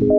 Magandang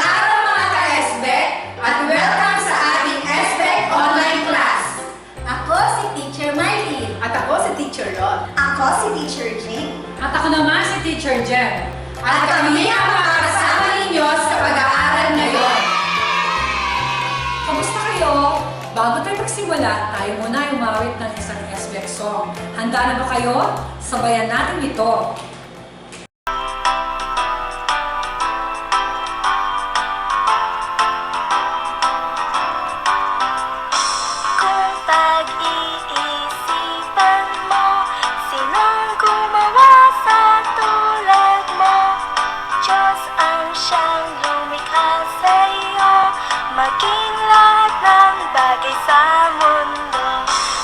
araw mga ka-SBEC at welcome sa ating SBEC online class. Ako si Teacher Mylene. At ako si Teacher Rod. Ako si Teacher Jane. At ako naman si Teacher Jen. At kami ang makakasama ninyo sa pag-aaral ngayon. Kamusta kayo? Bago tayo magsimula, tayo muna ay umawit ng isang SBEC song. Handa na ba kayo? Sabayan natin ito. Kung pag-iisipan mo, sinong gumawa sa tulad mo? Diyos ang siyang lumikha sa'yo, maging lahat ng bagay sa mundo.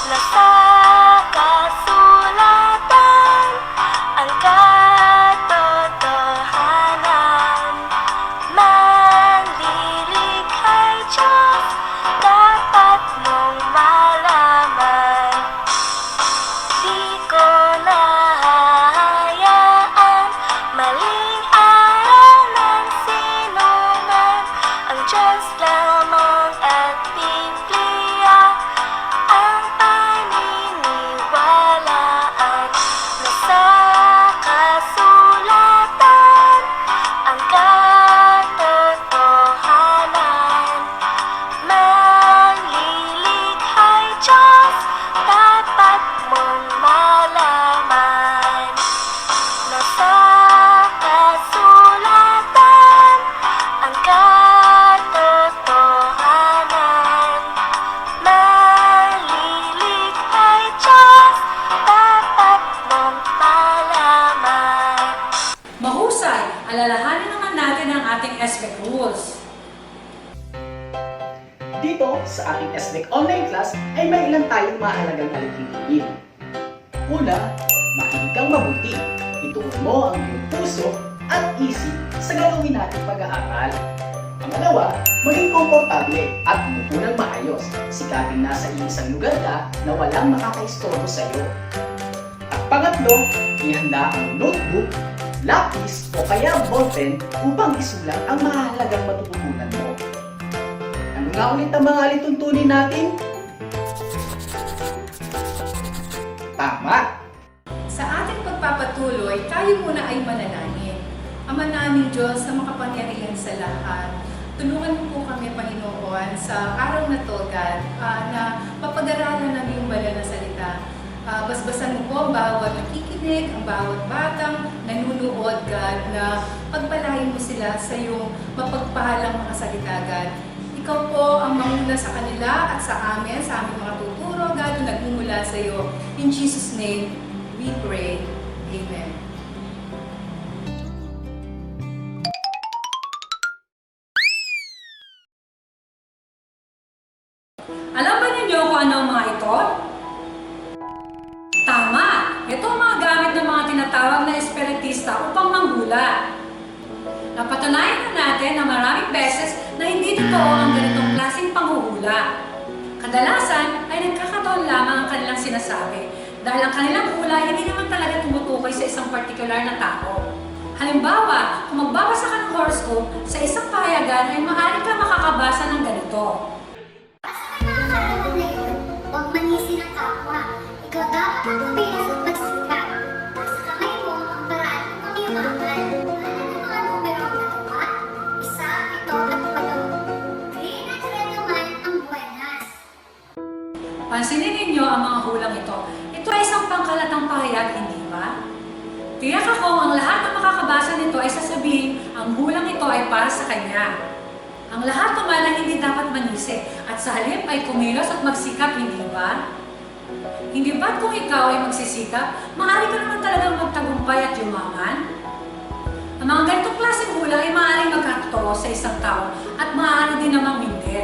Nasa kasulatan ang katotohanan. Manlilikha't Diyos, dapat mong malaman. Di ko nahahayaan maling aral ng sinuman. Ang Diyos lamang at Biblia ang paniniwalaan. Nasa kasulatan ang katotohanan. Manlilikha't Diyos, dapat mong malaman. Nasa kasulatan ang katotohanan. Manlilikha't Diyos, dapat mong malaman. Mahusay, alalahanin naman natin ang ating SBEC rules. Dito sa ating SBEC online class ay may ilan tayong mahalagang alipin. Una, makinig kang mabuti. Ituon mo ang iyong puso at isip sa gagawin nating pag-aaral. Pangalawa, maging komportable at umupo ng maayos. Sikapin na sa isang lugar ka na walang makakaistorbo sa iyo. At pangatlo, ihanda ang notebook, lapis o kaya ballpen upang isulat ang mahalagang matututunan mo. Ano nga ulit ang mga alituntunin natin? Tama! Sa ating pagpapatuloy, tayo muna ay manalangin. Ama namin Diyos na makapangyarihan sa lahat, tulungan mo po kami, Panginoon, sa araw na to, God, na mapag-aralan ng iyong banal na salita. Basbasan mo po ang bawat nakikinig, ang bawat batang nanunood, God, na pagpalain mo sila sa iyong mapagpahalang mga salita, God. Ikaw po ang manguna sa kanila at sa amin, sa aming mga tuturo, God, na nagmumula sa iyo. In Jesus' name, we pray. Amen. Alam ba ninyo kung ano ang mga ito? Tama! Ito ang mga gamit ng mga tinatawag na espiritista upang manghula. Napatunayan na natin na maraming beses na hindi totoo ang ganitong klaseng panghuhula. Kadalasan ay nagkakataon lamang ang kanilang sinasabi dahil ang kanilang hula hindi naman talaga tumutukoy sa isang partikular na tao. Halimbawa, kung magbabasa ka ng horoscope, sa isang pahayagan ay maaari ka makakabasa ng ganito. Nakakaralan na yun, huwag manisi ng kapwa. Ikaw dapat ang kumilos at magsikap. Nasa kamay mo ang paraan kung iyumakan. Ano ang mga numero ang natuwa? Isa, ito at 8. Green at red naman ang buenas. Pansinin ninyo ang mga hulang ito. Ito ay isang pangkalatang pahayag, hindi ba? Tiyak ako ang lahat ng makakabasa nito ay sasabihin ang hulang ito ay para sa kanya. Ang lahat naman ay hindi dapat manisi at sa halip ay kumilos at magsikap, hindi ba? Hindi ba't kung ikaw ay magsisikap, maaari ka naman talagang magtagumpay at yumaman? Ang mga ganitong klaseng hula ay maaaring magkatotoo sa isang tao at maaari din namang hindi.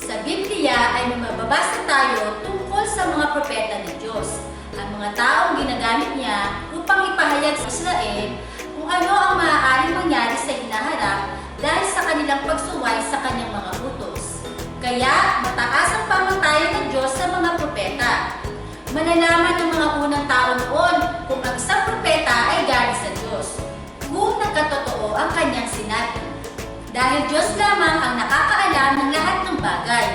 Sa Biblia ay may mababasa tayo tungkol sa mga propeta ni Diyos. Ang mga taong ginagamit niya upang ipahayag sa Israel kung ano ang maaaring mangyari sa hinaharap dahil sa kanilang pagsuway sa kanyang mga Dahil Diyos lamang ang nakakaalam ng lahat ng bagay.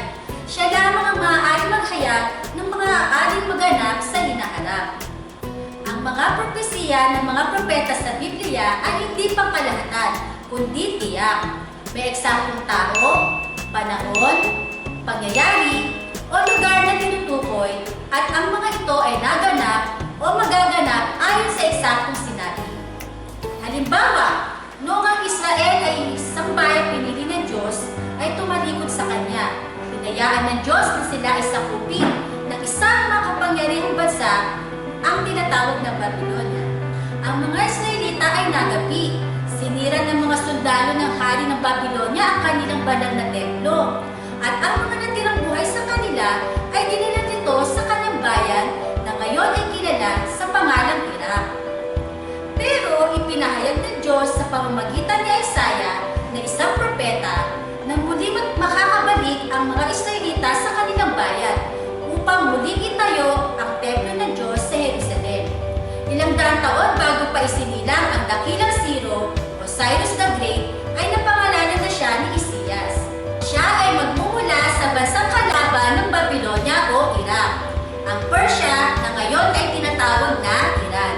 Siya lamang ang maaaring maghayag ng mga aaaring maganap sa hinaharap. Ang mga propesiya ng mga propeta sa Biblia ay hindi pangkalahatan, kundi tiyak. May eksaktong tao, panahon, pangyayari, o lugar na tinutukoy at ang mga ito ay naganap o magaganap ayon sa eksaktong sinabi. Halimbawa, noong ang Israel ay isang bayang pinili ng Diyos, ay tumalikod sa Kanya. Pinayaan ng Diyos na sila ay sakupin ng isang makapangyarihang bansa, ang tinatawag na Babylonia. Ang mga Israelita ay nagapi. Sinira ng mga sundalo ng hari ng Babylonia ang kanilang banal na templo. At ang mga natirang buhay sa kanila ay dinala dito sa kanyang bayan na ngayon ay kilala sa pangalang Iraq. Pero ipinahayag ng Diyos sa pamamagitan ni Isaiah na isang propeta na muli makakabalik ang mga Israelita sa kanilang bayan upang muling itayo ang templo ng Diyos sa Jerusalem. Ilang daang taon bago pa isinilang ang dakilang Ciro o Cyrus the Great ay napangalanan na siya ni Isias. Siya ay magmumula sa bansang kalaban ng Babylonia o Iraq, ang Persia na ngayon ay tinatawag na Iran.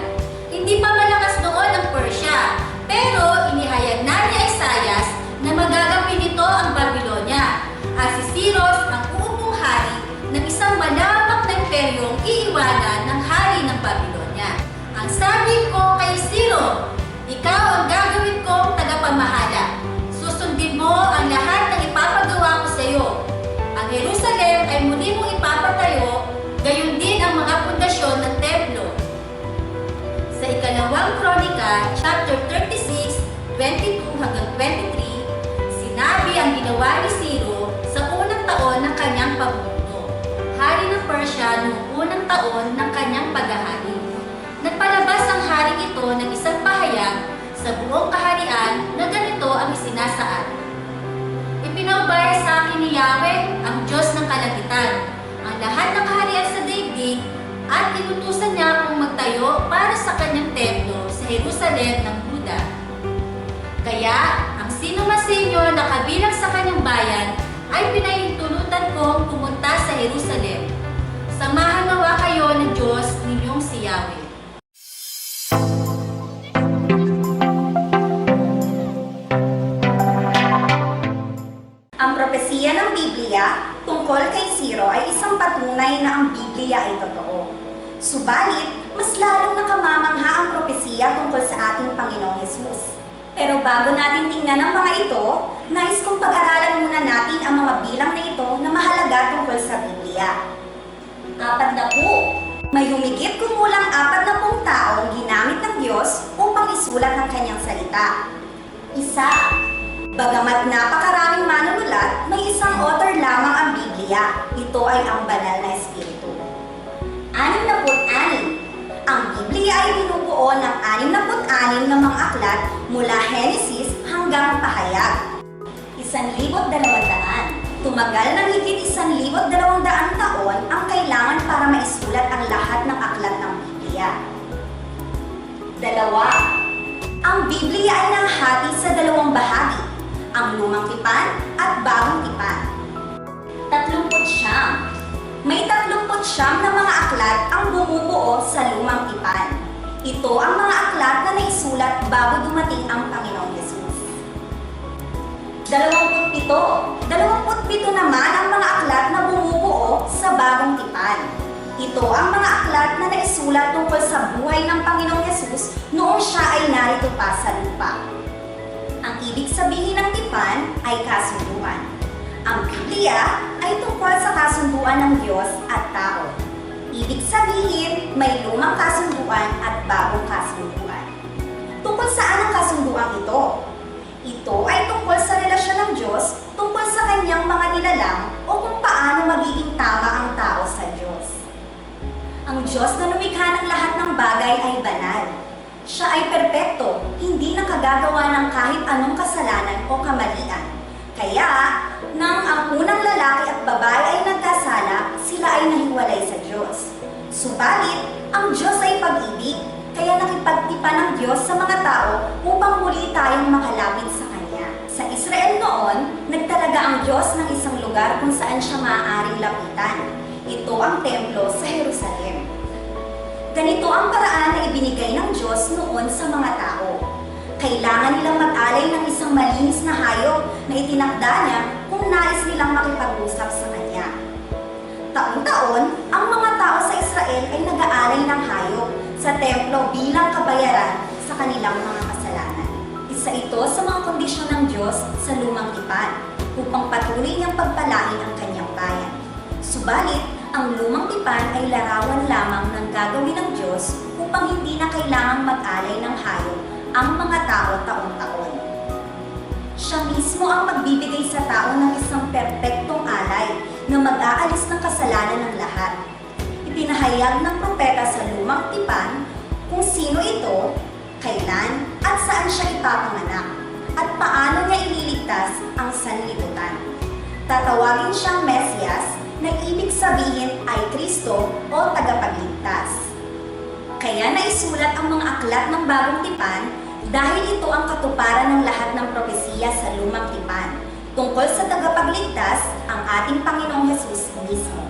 Hindi pa malakas noon ang Persia, pero inihayag na ni Isaiah na magagampi nito ang Babylonia at si Cyrus ang uupong hari ng isang malawak na imperyong iiwanan ng hari ng Babylonia. Ang sabi ko kay Ciro, ikaw ang gagawin kong tagapamahala. Susundin mo ang lahat ng ipapagawa ko sa iyo. Ang Jerusalem ay muli mong ipapatayo, gayon din ang mga pundasyon ng templo. Sa ikalawang Kronika, chapter 36, 22 hanggang 23, sinabi ang ginawa ni Ciro sa unang taon ng kanyang pamumuno. Hari ng Persia noong unang taon ng kanyang paghahari. Nagpalabas ang hari ito ng isang pahayag sa buong kaharian na ganito ang isinasaad. Ipinaubaya sa akin ni Yahweh, ang Diyos ng kalangitan, ang lahat ng kaharian sa daigdig at inutusan niya akong magtayo para sa kanyang templo sa Jerusalem ng Juda. Kaya, ang sino man sa inyo na kabilang sa kanyang bayan ay pinahintulutan kong pumunta sa Jerusalem. Samahan nawa kayo ng Diyos ninyong si Yahweh. Ang propesiya ng Biblia tungkol kay Ciro ay isang patunay na ang Biblia ay totoo. Subalit, mas lalong nakamamangha ang propesiya tungkol sa ating Panginoong Hesus. Pero bago natin tingnan ang mga ito, nais kong pag-aralan muna natin ang mga bilang na ito na mahalaga tungkol sa Biblia. 40. May humigit kumulang 40 taong ginamit ng Diyos upang isulat ang kanyang salita. 1. Bagamat napakaraming manunulat, may isang author lamang ang Biblia. Ito ay ang banal na Espiritu. 66. Ang Biblia ay binubuo ng 66 na mga aklat mula Henesis hanggang Pahayag. 1,200. Tumagal ng higit 1,200 taon ang kailangan para maisulat ang lahat ng aklat ng Biblia. 2. Ang Biblia ay nahati sa 2 bahagi, ang Lumang Tipan at Bagong Tipan. 39. May 39 na mga aklat ang bumubuo sa Lumang Tipan. Ito ang mga aklat na naisulat bago dumating ang Panginoong Hesus. 27. 27 naman ang mga aklat na bumubuo sa Bagong Tipan. Ito ang mga aklat na naisulat tungkol sa buhay ng Panginoong Hesus noong siya ay narito pa sa lupa. Ang ibig sabihin ng tipan ay kasunduan. Ang Biblia ay tungkol sa kasunduan ng Diyos at tao. Ibig sabihin, may lumang kasunduan at bagong kasunduan. Tungkol saan ang kasunduan ito? Ito ay tungkol sa relasyon ng Diyos tungkol sa kanyang mga nilalang o kung paano magiging tama ang tao sa Diyos. Ang Diyos na lumikha ng lahat ng bagay ay banal. Siya ay perpekto, hindi nakagagawa ng kahit anong kasalanan o kamalian. Kaya, nang ang unang lalaki at babae ay nagkasala, sila ay nahiwalay sa Diyos. Subalit, ang Diyos ay pag-ibig, kaya nakipagtipan ng Diyos sa mga tao upang muli tayong makalapit sa Kanya. Sa Israel lugar kung saan siya maaaring lapitan. Ito ang templo sa Jerusalem. Ganito ang paraan na ibinigay ng Diyos noon sa mga tao. Kailangan nilang mag-alay ng isang malinis na hayop na itinakda niya kung nais nilang makipag-usap sa Kanya. Taon-taon, ang mga tao sa Israel ay nag-aalay ng hayop sa templo bilang kabayaran sa kanilang mga kasalanan. Isa ito sa mga kondisyon ng Diyos sa lumang tipan upang patuloy niyang pagpalain ang kanyang bayan. Subalit, ang lumang tipan ay larawan lamang ng gagawin ng Diyos upang hindi na kailangang mag-alay ng hayop ang mga tao taon-taon. Siya mismo ang magbibigay sa tao ng isang perpektong alay na mag-aalis ng kasalanan ng lahat. Ipinahayag ng propeta sa lumang tipan kung sino ito, kailan, at saan siya ipapanganak, at paano niya ililigtas ang sanlibutan. Tatawagin siyang Mesiyas na ibig sabihin ay Kristo o tagapagligtas. Kaya naisulat ang mga aklat ng bagong tipan dahil ito ang katuparan ng lahat ng propesiya sa lumang tipan tungkol sa tagapagligtas, ang ating Panginoong Hesus mismo.